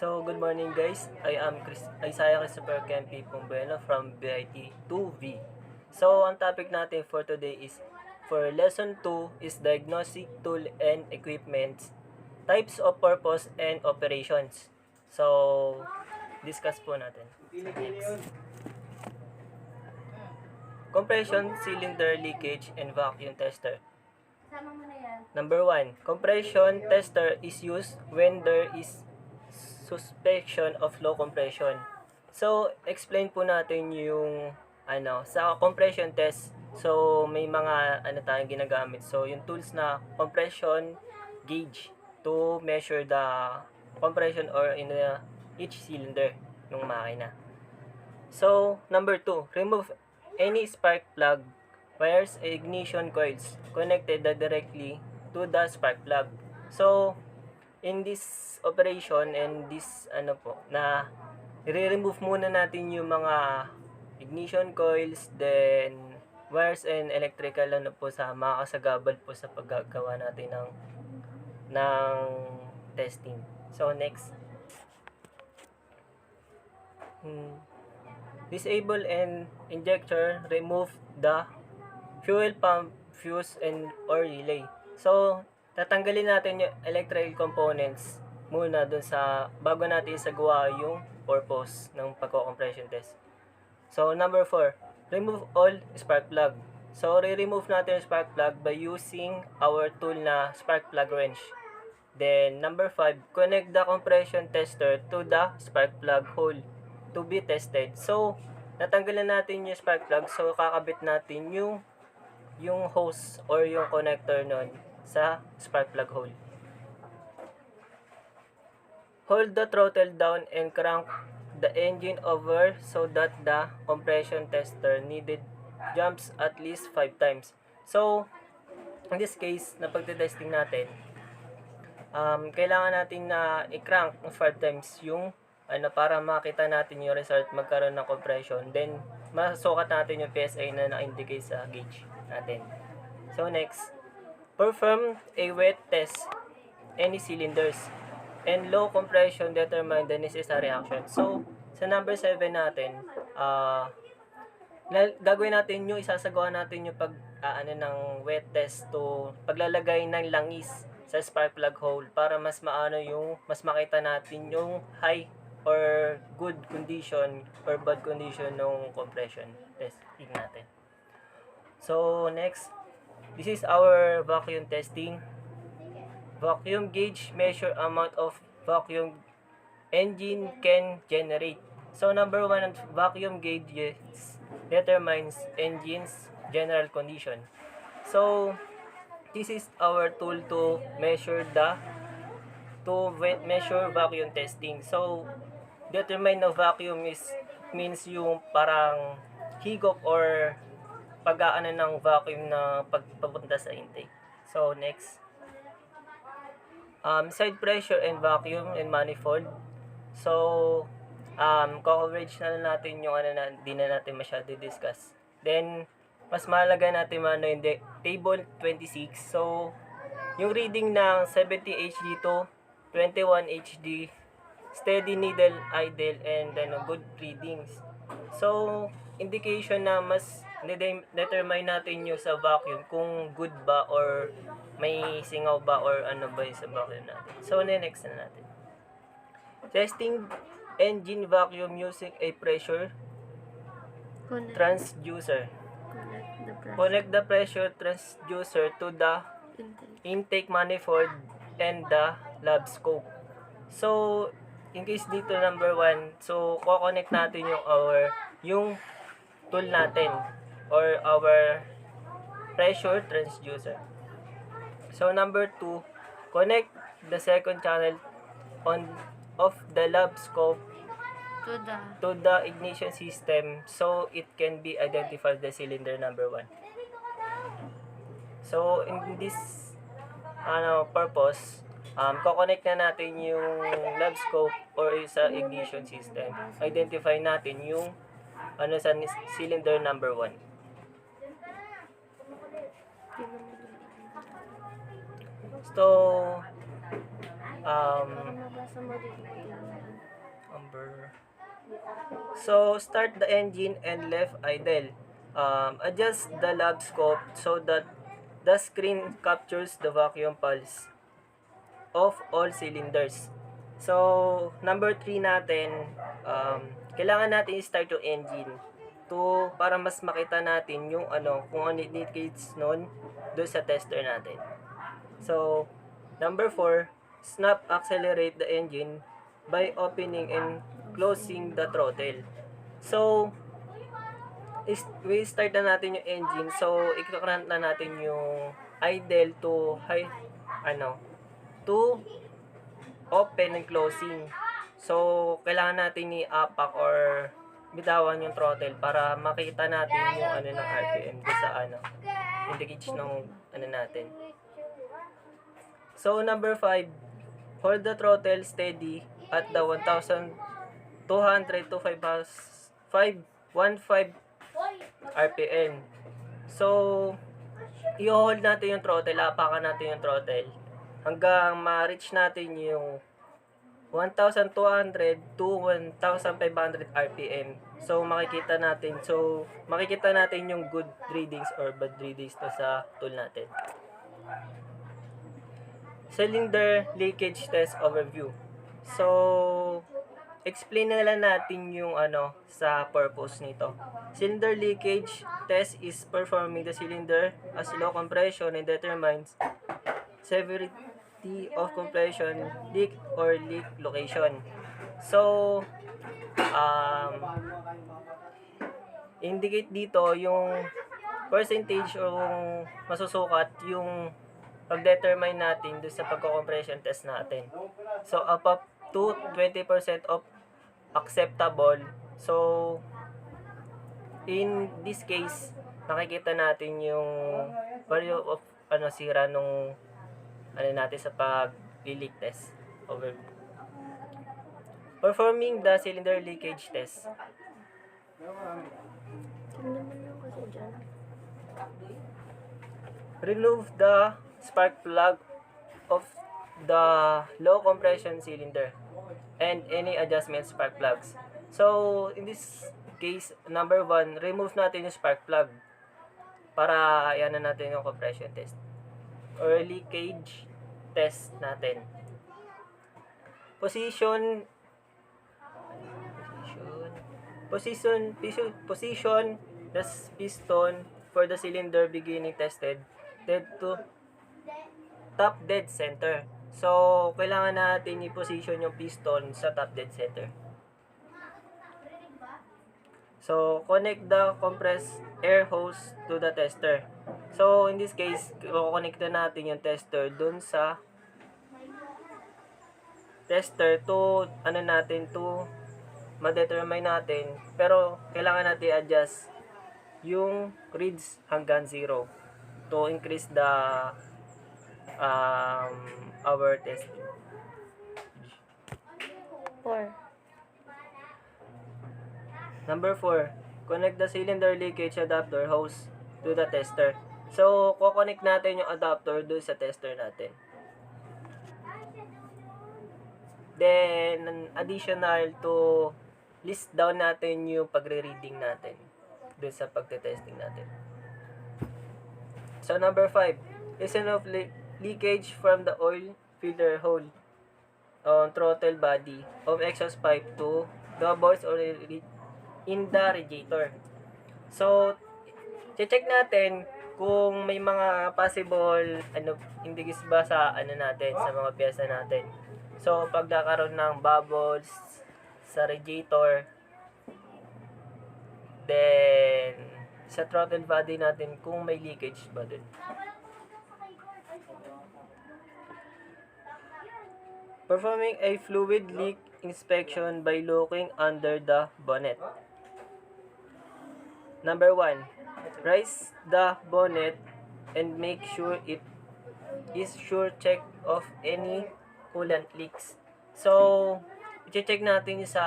So, good morning guys. I am Isaiah Christopher Kempi Pumbueno from BIT 2V. So, ang topic natin for today is for lesson 2 is diagnostic tool and equipments, types of purpose and operations. So, discuss po natin. So, next. Compression, cylinder, leakage, and vacuum tester. Number 1, compression tester is used when there is suspicion of low compression. So, explain po natin yung sa compression test. So, may mga tayong ginagamit. So, yung tools na compression gauge to measure the compression or in each cylinder ng makina. So, number 2, remove any spark plug wires ignition coils connected directly to the spark plug. So, in this operation and this na i-remove muna natin yung mga ignition coils, then wires and electrical sa makakasagabal po sa paggagawa natin ng testing. So, next. Disable and injector, remove the fuel pump, fuse, and or relay. So, tatanggalin natin yung electrical components muna dun sa bago natin isagawa yung purpose ng pagko-compression test. So, number 4, remove all spark plug. So, re-remove natin yung spark plug by using our tool na spark plug wrench. Then, number 5, connect the compression tester to the spark plug hole to be tested. So, natanggalan natin yung spark plug. So, kakabit natin yung hose or yung connector nun sa spark plug hole. Hold the throttle down and crank the engine over so that the compression tester needed jumps at least 5 times. So, in this case, na pagte-testing natin, kailangan natin na i-crank 5 times yung para makita natin yung result, magkaroon ng compression. Then, masukat natin yung PSI na na-indicate sa gauge natin. So, next. Perform a wet test any cylinders and low compression determine the necessary action. So, sa number 7 natin, gagawin natin yung isasagawa natin yung ng wet test to paglalagay ng langis sa spark plug hole para mas mas makita natin yung high or good condition or bad condition ng compression testing natin. So, next, this is our vacuum testing. Vacuum gauge measure amount of vacuum engine can generate. So, number 1, vacuum gauge determines engine's general condition. So, this is our tool to measure vacuum testing. So, determine na vacuum means yung parang higop or pag-aano ng vacuum na pagpapunta sa intake. So, next. Side pressure and vacuum and manifold. So, coverage na natin yung di na natin masyado discuss. Then, mas mahalaga natin yung table 26. So, yung reading ng 70 HD to 21 HD, steady needle idle, and then good readings. So, indication na mas determine natin yung sa vacuum kung good ba or may singaw ba or ano ba yung sa vacuum natin. So, next na natin. Testing engine vacuum using a pressure transducer. Connect the pressure transducer to the intake manifold and the lab scope. So, in case dito number 1, so ko-connect natin yung tool natin or our pressure transducer. So, number 2, connect the second channel of the lab scope to the ignition system so it can be identified the cylinder number 1. So, in this purpose, ko-connect na natin yung lab scope or sa ignition system. Identify natin yung sa cylinder number 1. So, So, start the engine and left idle. Adjust the lab scope so that the screen captures the vacuum pulse of all cylinders. So, number 3 natin, kailangan natin i-start yung engine para mas makita natin yung kung ano indicates nun doon sa tester natin. So, number 4, snap accelerate the engine by opening and closing the throttle. So, we start na natin yung engine. So, i-crank na natin yung idle to to open and closing. So, kailangan natin i-apak or bitawan yung throttle para makita natin yung ng RPM sa indicate ng natin. So, number 5, hold the throttle steady at the 1,200 to 515 RPM. So, i-hold natin yung throttle, apakan natin yung throttle hanggang ma-reach natin yung 1,200 to 1,500 RPM. So, makikita natin yung good readings or bad readings sa tool natin. Cylinder leakage test overview. So, explain na lang natin yung sa purpose nito. Cylinder leakage test is performing the cylinder as low compression and determines severity of compression, leak or leak location. So, indicate dito yung percentage o masusukat yung pag-determine natin doon sa pagko-compression test natin. So, up to 20% of acceptable. So, in this case, nakikita natin yung value of sira nung natin sa pag-leak test. Over. Performing the cylinder leakage test. Remove the spark plug of the low compression cylinder and any adjustment spark plugs. So, in this case, number 1, remove natin yung spark plug para ayan na natin yung compression test or leakage test natin. Position the piston for the cylinder beginning tested dead to top dead center. So, kailangan natin i-position yung piston sa top dead center. So, connect the compressed air hose to the tester. So, in this case, i-connect na natin yung tester dun sa tester to ma-determine natin. Pero, kailangan natin i-adjust yung reads hanggang 0 to increase the our testing. 4. Number 4, connect the cylinder leakage adapter hose to the tester. So, ko-connect natin yung adapter doon sa tester natin. Then, additional to list down natin yung pagre-reading natin doon sa pagte-testing natin. So, number 5, listen of leakage from the oil filter hole on throttle body of exhaust pipe to the bolts or in the radiator. So, check natin kung may mga possible indicates ba sa natin, sa mga pyesa natin. So, pag nakaroon ng bubbles sa radiator, then sa throttle body natin kung may leakage ba dun. Performing a fluid leak inspection by looking under the bonnet. Number 1, raise the bonnet and make sure it is sure check of any coolant leaks. So, i-check natin sa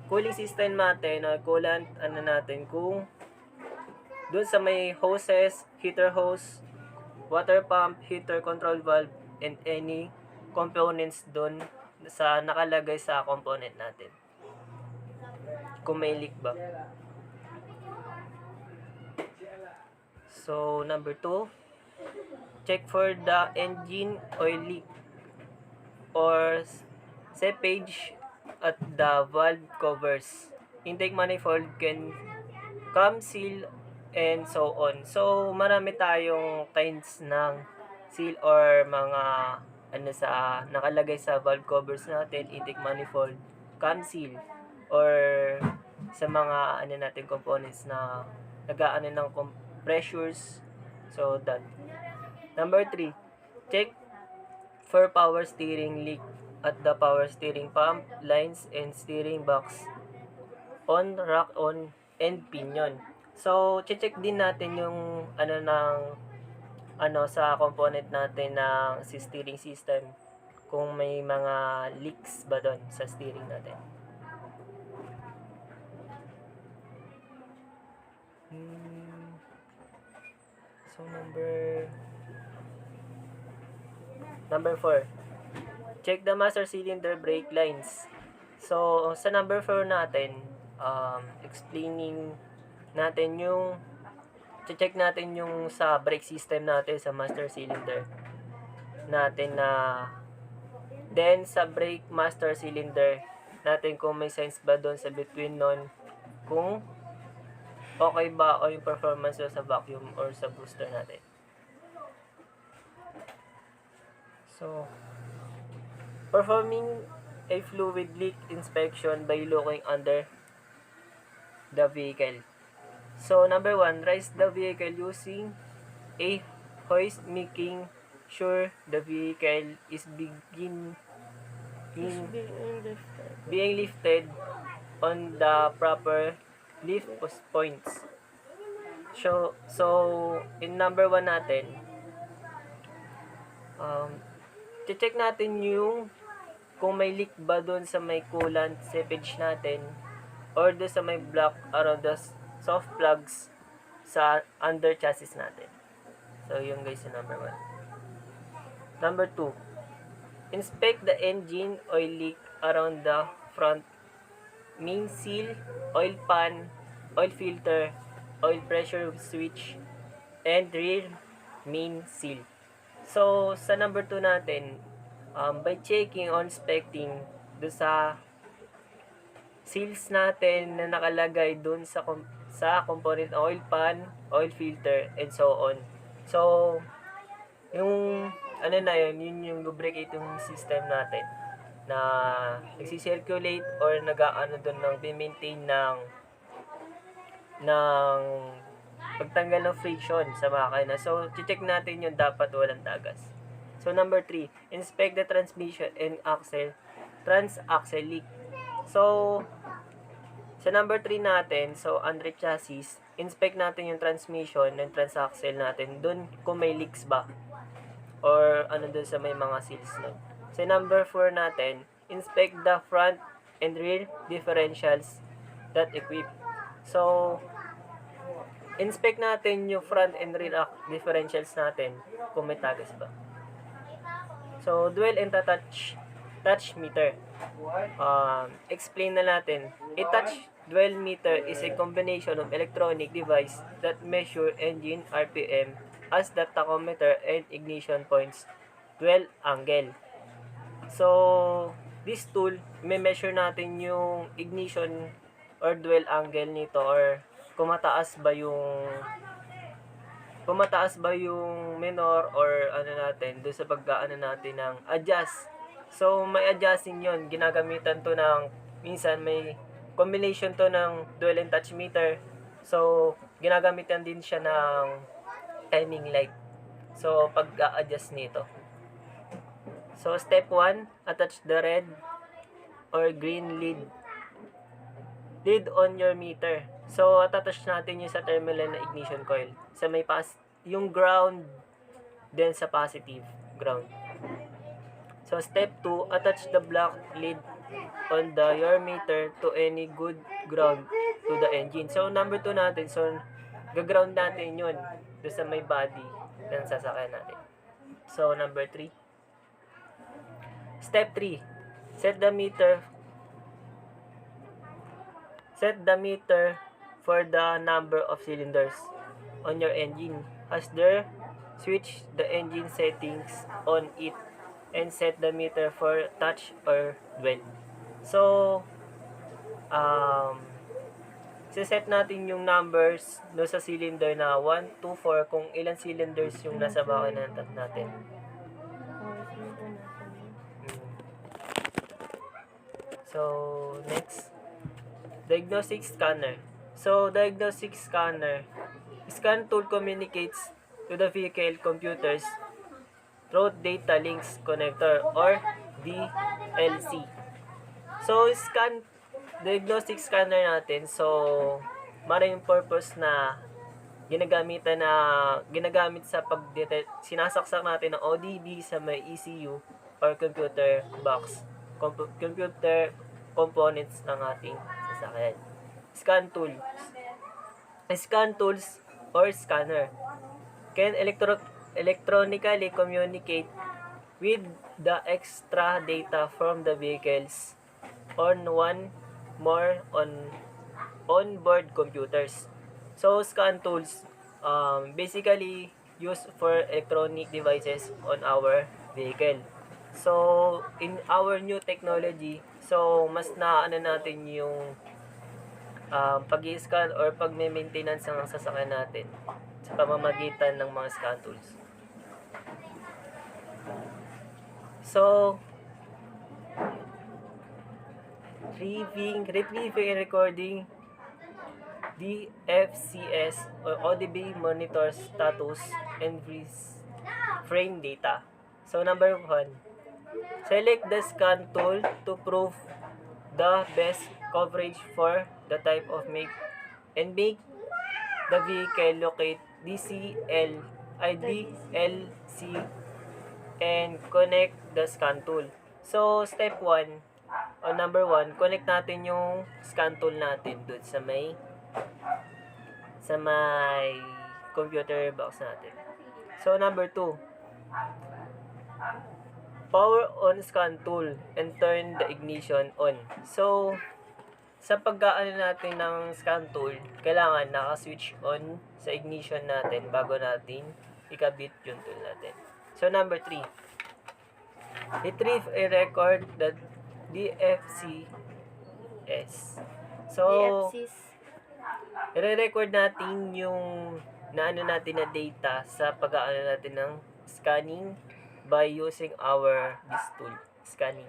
cooling system natin o coolant natin kung doon sa may hoses, heater hose, water pump, heater control valve, and any components dun sa nakalagay sa component natin. Kung may leak ba. So, number 2, check for the engine oil leak or seepage at the valve covers. Intake manifold can come seal and so on. So, marami tayong kinds ng seal or mga sa nakalagay sa valve covers natin, intake manifold, cam seal, or sa mga natin components na nag-aano ng pressures. So, that. Number 3, check for power steering leak at the power steering pump, lines, and steering box on rack on and pinion. So, check din natin yung sa component natin ng steering system kung may mga leaks ba doon sa steering natin. So, number 4, check the master cylinder brake lines. So, sa number 4 natin, explaining natin yung check natin yung sa brake system natin sa master cylinder natin then sa brake master cylinder natin kung may signs ba doon sa between nun, kung okay ba o yung performance sa vacuum or sa booster natin. So, performing a fluid leak inspection by looking under the vehicle. So, number 1, raise the vehicle using a hoist, making sure the vehicle is being lifted on the proper lift points. So in number 1 natin, check natin yung kung may leak ba doon sa may coolant seepage natin or doon sa may block around the soft plugs sa under chassis natin. So, yun guys yung number 1. Number 2, inspect the engine oil leak around the front main seal, oil pan, oil filter, oil pressure switch, and rear main seal. So, sa number 2 natin, by checking on inspecting do sa seals natin na nakalagay dun sa component oil pan, oil filter, and so on. So, yung yun yung lubricating system natin na nagsisirculate or doon ng bi-maintain ng pagtanggal ng friction sa makina. So, check natin yung dapat walang tagas. So, number 3, inspect the transmission and trans-axle leak. So, sa number 3 natin, so under chassis, inspect natin yung transmission and trans-axle natin dun kung may leaks ba or dun sa may mga seals nun. Sa number 4 natin, inspect the front and rear differentials that equip. So, inspect natin yung front and rear differentials natin kung may tagas ba. So, dual and touch meter. Explain na natin. A touch dual meter is a combination of electronic device that measure engine RPM as the tachometer and ignition points dual angle. So, this tool, may measure natin yung ignition or dual angle nito or kumataas ba yung minor or natin doon sa paggaano natin ng adjust. So, may adjusting yon. Ginagamitan to ng, minsan may combination to ng dual and touch meter. So, ginagamitan din siya ng timing light. So, pag-a-adjust nito. So, step 1, attach the red or green lead on your meter. So, attach natin yung sa terminal na ignition coil. Sa may yung ground, then sa positive ground. So, step 2, attach the black lead on your meter to any good ground to the engine. So, number 2 natin, so, gaground natin yun doon sa may body ng sasakyan natin. So, number 3, Step 3. Set the meter for the number of cylinders on your engine. As there, switch the engine settings on it and set the meter for touch or dwell. So, set natin yung numbers no sa cylinder na 1, 2, 4 kung ilan cylinders yung nasa makina natin. So, next. Diagnostic scanner. So, diagnostic scanner. Scan tool communicates to the vehicle computers through data links connector or DLC. So, diagnostic scanner natin. So, maraming purpose na ginagamit sa sinasaksak natin ng ODB sa may ECU or computer box, computer components ng ating sasakyan. Scan tools or scanner can electronically communicate with the extra data from the vehicles on one more on-board computers. So, scan tools basically used for electronic devices on our vehicle. So, in our new technology, so mas naano natin yung pag-i-scan or pag-maintenance ng sasakyan natin sa pamamagitan ng mga scan tools. So, retrieving and recording DFCS or ODB monitor status and frame data. So, number 1, select the scan tool to prove the best coverage for the type of make and make the vehicle locate DCL, DLC and connect the scan tool. So, step 1, o number 1, connect natin yung scan tool natin dun sa may computer box natin. So, number 2, power on scan tool and turn the ignition on. So, sa pag-aano natin ng scan tool, kailangan naka-switch on sa ignition natin bago natin ikabit yung tool natin. So, number 3, retrieve and record the DFCS. So, i-record natin yung naano natin na data sa pag-aano natin ng scanning by using this tool, scanning.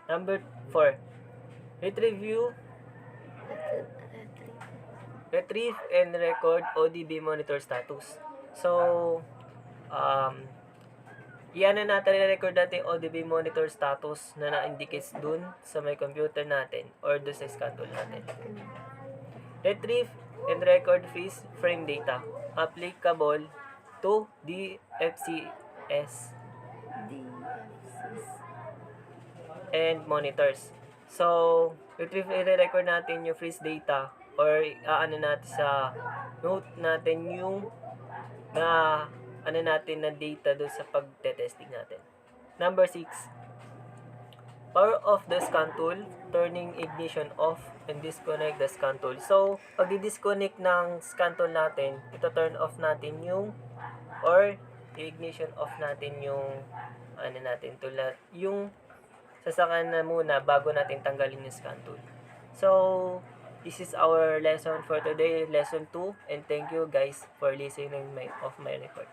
Number 4, retrieve and record ODB monitor status. So, iyan na natin, record natin ODB monitor status na na-indicates dun sa may computer natin or dun sa scan tool natin. Retrieve and record frame data applicable to DFCS and monitors. So, retrieve and record natin yung freeze data or aano natin sa note natin yung na natin na data doon sa pagte-testing natin. Number 6, power off the scan tool, turning ignition off and disconnect the scan tool. So, pag di-disconnect ng scan tool natin, ito turn off natin yung or ignition off natin yung tulad yung sasakyan na muna bago natin tanggalin yung scan tool. So, this is our lesson for today, lesson 2, and thank you guys for listening of my record.